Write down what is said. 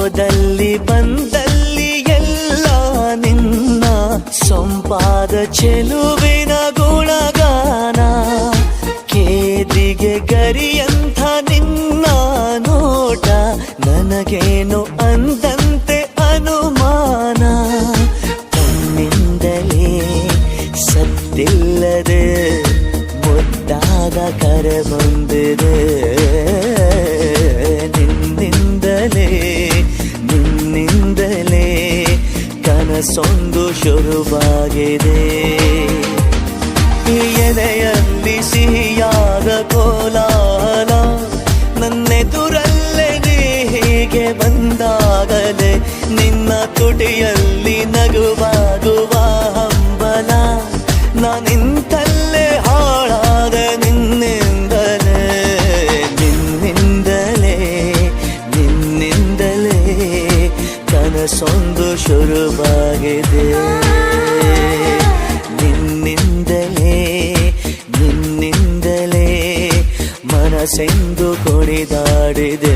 ಹೋದಲ್ಲಿ ಬಂದಲ್ಲಿ ಎಲ್ಲ ನಿನ್ನ ಸೊಂಪಾದ ಚೆಲುವಿನ ಗುಣಗಾನ. ಕೇದಿಗೆ ಗರಿಯಂಥ ನಿನ್ನ ನೋಟ ನನಗೇನು ಅಂದಂತೆ ಅನುಮಾನ. ತನ್ನಿಂದಲೇ ಸತ್ತಿಲ್ಲದೆ ಮುದ್ದಾದ ಕರೆ ಬಂದಿದೆ. ನಿನ್ನಿಂದಲೇ ಕನಸೊಂದು ಶುರುವಾಗಿದೆ. ಎದೆಯಲ್ಲಿ ಸಿಹಿಯಾದ ಕೋಲಾಹಲ ನನ್ನೆದುರಲ್ಲೇ ನೀ ಹೀಗೆ ಬಂದಾಗಲೇ ನಿನ್ನ ತುಟಿಯಲ್ಲಿ ನಗುವಾಗುವ ಹಂಬಲ. ನಾನಿಂತಲ್ಲೇ ಹಾಳಾದ ನಿನ್ನಿಂದಲೇ ಕನಸೊಂದು ಶುರುವಾಗಿದೆ. ನಿನ್ನಿಂದಲೇ ಮನಸ್ಸೆಂದು ಕುಣಿದಾಡಿದೆ.